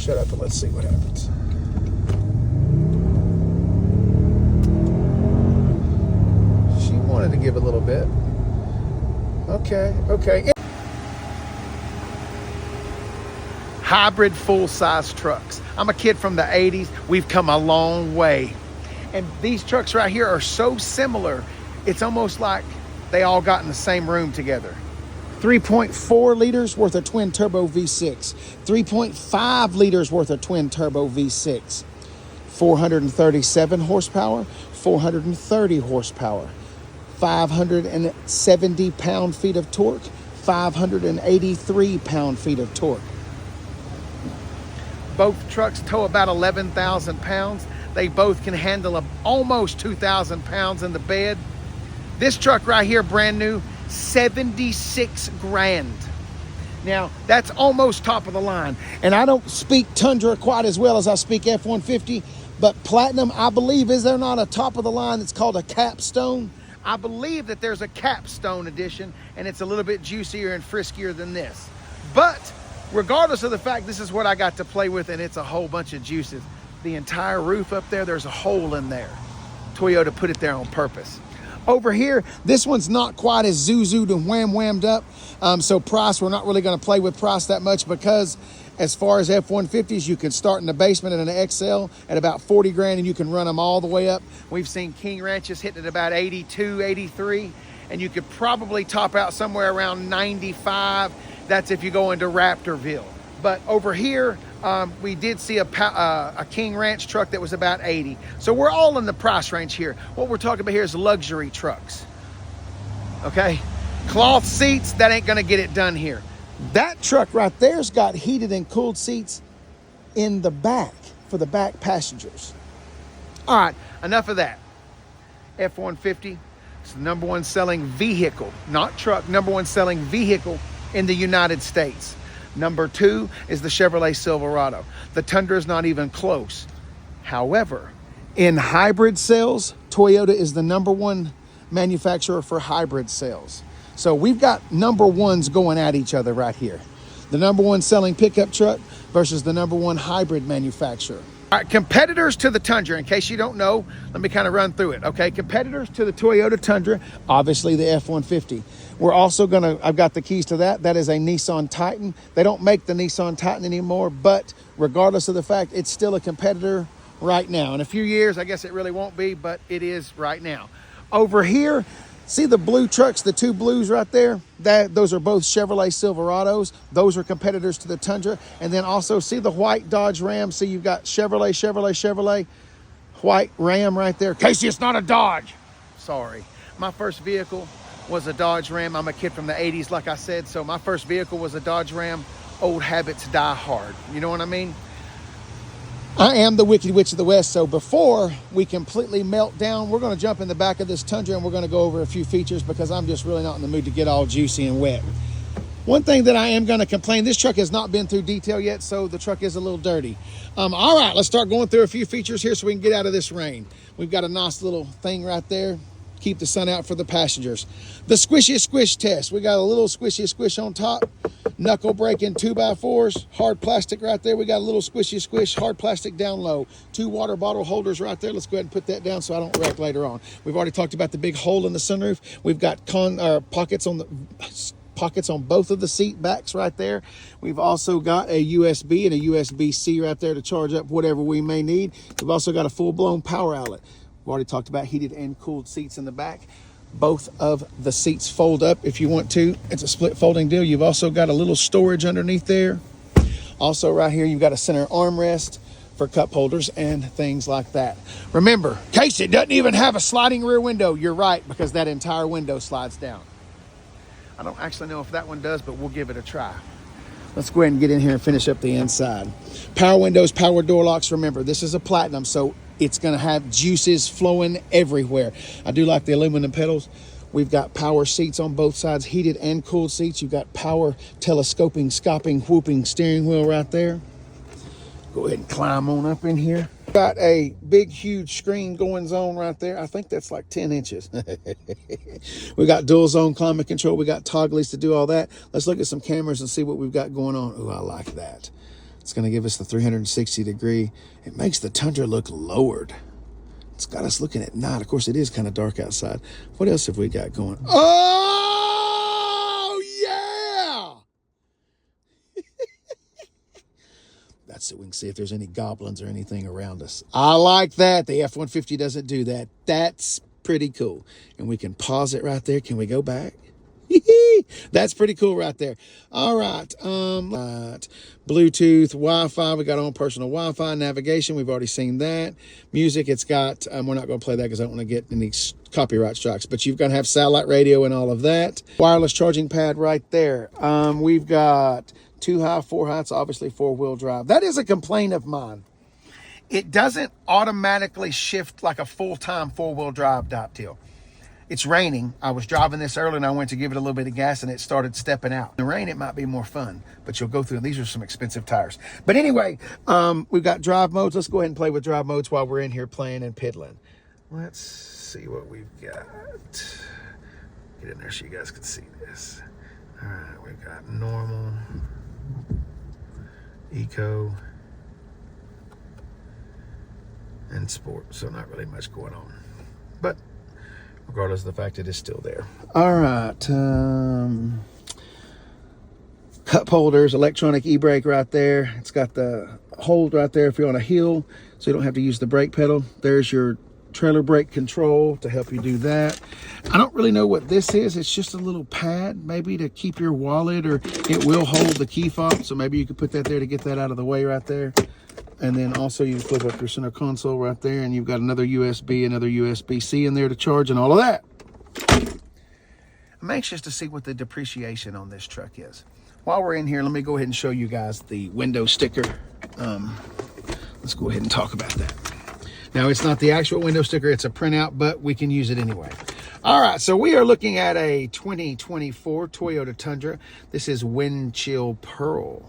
shut up and let's see what happens. She wanted to give a little bit. Okay. Hybrid full-size trucks. I'm a kid from the 80s. We've come a long way. And these trucks right here are so similar, it's almost like they all got in the same room together. 3.4 liters worth of twin turbo V6. 3.5 liters worth of twin turbo V6. 437 horsepower, 430 horsepower. 570 pound-feet of torque, 583 pound-feet of torque. Both trucks tow about 11,000 pounds. They both can handle almost 2,000 pounds in the bed. This truck right here, brand new, 76 grand. Now, that's almost top of the line. And I don't speak Tundra quite as well as I speak F-150, but Platinum, I believe, is there not a top of the line that's called a capstone? I believe that there's a capstone edition, and it's a little bit juicier and friskier than this. But regardless of the fact this is what I got to play with, and it's a whole bunch of juices. The entire roof up there, there's a hole in there. Toyota put it there on purpose. Over here, this one's not quite as zoo-zooed and wham-whammed up. So price, we're not really going to play with price that much, because as far as F-150s, you can start in the basement in an XL at about 40 grand and you can run them all the way up. We've seen King Ranches hitting at about 82, 83, and you could probably top out somewhere around 95. That's if you go into Raptorville. But over here, we did see a King Ranch truck that was about 80. So we're all in the price range here. What we're talking about here is luxury trucks. Okay? Cloth seats, that ain't gonna get it done here. That truck right there's got heated and cooled seats in the back for the back passengers. All right, enough of that. F-150 is the #1 selling vehicle, not truck, #1 selling vehicle in the United States. #2 is the Chevrolet Silverado. The Tundra is not even close. However, in hybrid sales, Toyota is the #1 manufacturer for hybrid sales. So we've got #1s going at each other right here. The #1 selling pickup truck versus the #1 hybrid manufacturer. All right, competitors to the Tundra, in case you don't know, let me kind of run through it, okay? Competitors to the Toyota Tundra, obviously the F-150. We're also gonna, I've got the keys to that. That is a Nissan Titan. They don't make the Nissan Titan anymore, but regardless of the fact, it's still a competitor right now. In a few years, I guess it really won't be, but it is right now. Over here, see the blue trucks, the two blues right there? Those are both Chevrolet Silverados. Those are competitors to the Tundra. And then also see the white Dodge Ram. See, you've got Chevrolet, white Ram right there. Casey, it's not a Dodge. Sorry. My first vehicle was a Dodge Ram. I'm a kid from the 80s, like I said. So my first vehicle was a Dodge Ram. Old habits die hard. You know what I mean? I am the Wicked Witch of the West, so before we completely melt down, we're going to jump in the back of this Tundra and we're going to go over a few features, because I'm just really not in the mood to get all juicy and wet. One thing that I am going to complain, this truck has not been through detail yet, so the truck is a little dirty. All right, let's start going through a few features here so we can get out of this rain. We've got a nice little thing right there. Keep the sun out for the passengers. The squishy squish test. We got a little squishy squish on top. Knuckle breaking 2x4s. Hard plastic right there. We got a little squishy squish. Hard plastic down low. 2 water bottle holders right there. Let's go ahead and put that down so I don't wreck later on. We've already talked about the big hole in the sunroof. We've got pockets on both of the seat backs right there. We've also got a USB and a USB-C right there to charge up whatever we may need. We've also got a full-blown power outlet. We've already talked about heated and cooled seats in the back. Both of the seats fold up if you want to. It's a split folding deal. You've also got a little storage underneath there. Also right here, you've got a center armrest for cup holders and things like that. Remember, Casey, it doesn't even have a sliding rear window. You're right, because that entire window slides down. I don't actually know if that one does, but we'll give it a try. Let's go ahead and get in here and finish up the inside. Power windows, power door locks. Remember, this is a Platinum, so it's going to have juices flowing everywhere. I do like the aluminum pedals. We've got power seats on both sides, heated and cooled seats. You've got power telescoping, scopping, whooping steering wheel right there. Go ahead and climb on up in here. Got a big, huge screen going on right there. I think that's like 10 inches. We got dual zone climate control. We got togglies to do all that. Let's look at some cameras and see what we've got going on. Oh, I like that. It's going to give us the 360 degree. It makes the Tundra look lowered. It's got us looking at night. Of course, it is kind of dark outside. What else have we got going? Oh, yeah! That's so we can see if there's any goblins or anything around us. I like that. The F-150 doesn't do that. That's pretty cool. And we can pause it right there. Can we go back? That's pretty cool right there. All right. Bluetooth, Wi-Fi. We got on personal Wi-Fi, navigation. We've already seen that. Music, it's got, we're not going to play that because I don't want to get any copyright strikes, but you've got to have satellite radio and all of that. Wireless charging pad right there. We've got 2 high, 4 highs, obviously 4-wheel drive. That is a complaint of mine. It doesn't automatically shift like a full-time 4-wheel drive type deal. It's raining. I was driving this early and I went to give it a little bit of gas and it started stepping out. In the rain, it might be more fun, but you'll go through. These are some expensive tires. But anyway, we've got drive modes. Let's go ahead and play with drive modes while we're in here playing and piddling. Let's see what we've got. Get in there so you guys can see this. All right, we've got normal, eco, and sport. So not really much going on. But regardless of the fact it is still there. All right. Cup holders, electronic e-brake right there. It's got the hold right there if you're on a hill, so you don't have to use the brake pedal. There's your trailer brake control to help you do that. I don't really know what this is. It's just a little pad, maybe to keep your wallet, or it will hold the key fob, so maybe you could put that there to get that out of the way right there. And then also you flip up your center console right there, and you've got another USB, another USB-C in there to charge and all of that. I'm anxious to see what the depreciation on this truck is. While we're in here, let me go ahead and show you guys the window sticker. Let's go ahead and talk about that. Now, it's not the actual window sticker, it's a printout, but we can use it anyway. All right, so we are looking at a 2024 Toyota Tundra. This is Wind Chill Pearl.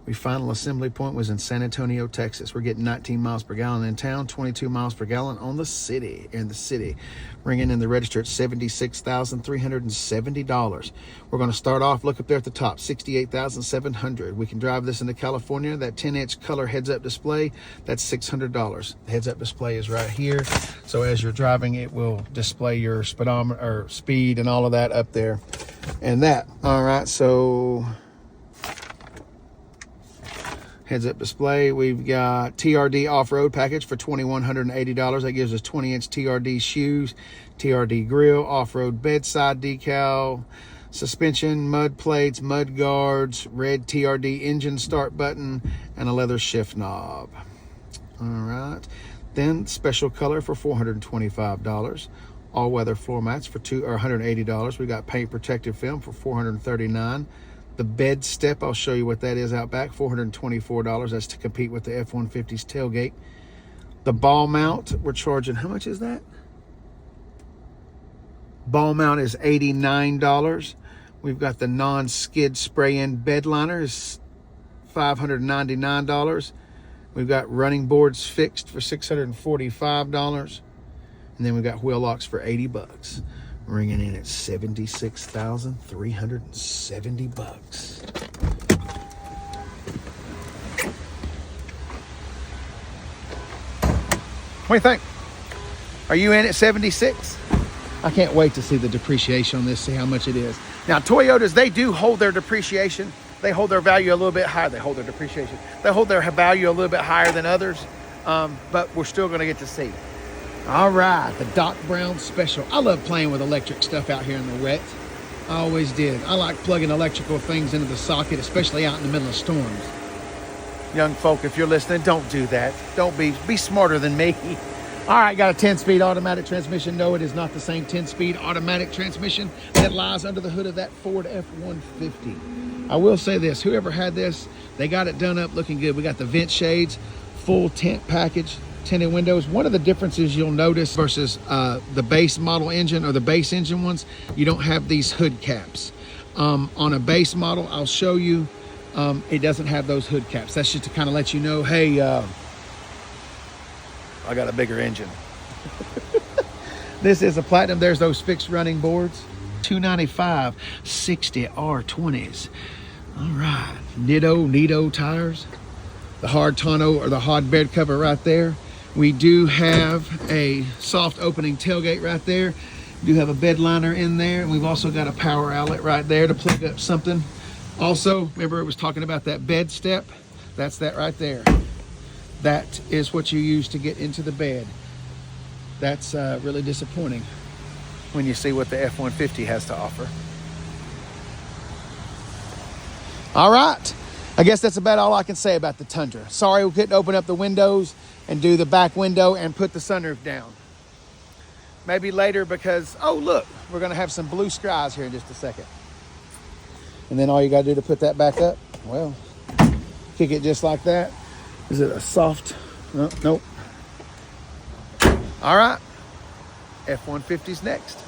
Our final assembly point was in San Antonio, Texas. We're getting 19 miles per gallon in town, 22 miles per gallon in the city. Ringing in the register at $76,370. We're going to start off, look up there at the top, $68,700. We can drive this into California. That 10-inch color heads-up display, that's $600. The heads-up display is right here. So as you're driving, it will display your speedometer or speed and all of that up there. And that, all right, so heads-up display. We've got TRD off-road package for $2,180. That gives us 20-inch TRD shoes, TRD grill, off-road bedside decal, suspension, mud plates, mud guards, red TRD engine start button, and a leather shift knob. All right. Then special color for $425. All-weather floor mats for $180. We got paint protective film for $439. The bed step, I'll show you what that is out back, $424. That's to compete with the F-150's tailgate. The ball mount, we're charging, how much is that? Ball mount is $89. We've got the non-skid spray-in bed liner is $599. We've got running boards fixed for $645. And then we've got wheel locks for $80. Ringing in at $76,370. What do you think? Are you in at 76? I can't wait to see the depreciation on this, see how much it is. Now, Toyotas, they do hold their depreciation. They hold their value a little bit higher. They hold their depreciation. They hold their value a little bit higher than others, but we're still going to get to see. All right, the Doc Brown Special. I love playing with electric stuff out here in the wet. I always did. I like plugging electrical things into the socket, especially out in the middle of storms. Young folk, if you're listening, don't do that. Don't be smarter than me. All right, got a 10-speed automatic transmission. No, it is not the same 10-speed automatic transmission that lies under the hood of that Ford F-150. I will say this, whoever had this, they got it done up looking good. We got the vent shades, full tent package, tinted windows. One of the differences you'll notice versus the base model engine or the base engine ones, you don't have these hood caps. On a base model, I'll show you, it doesn't have those hood caps. That's just to kind of let you know, hey, I got a bigger engine. This is a Platinum. There's those fixed running boards. $295, 60 R20s. All right, Nitto tires. the hard tonneau or the hard bed cover right there. We do have a soft opening tailgate right there. We do have a bed liner in there. And we've also got a power outlet right there to plug up something. Also, remember it was talking about that bed step? That's that right there. That is what you use to get into the bed. That's really disappointing when you see what the F-150 has to offer. All right, I guess that's about all I can say about the Tundra. Sorry we couldn't open up the windows and do the back window and put the sunroof down. Maybe later because, oh look, we're gonna have some blue skies here in just a second. And then all you gotta do to put that back up, well, kick it just like that. Is it a soft, no, nope. All right, F-150's next.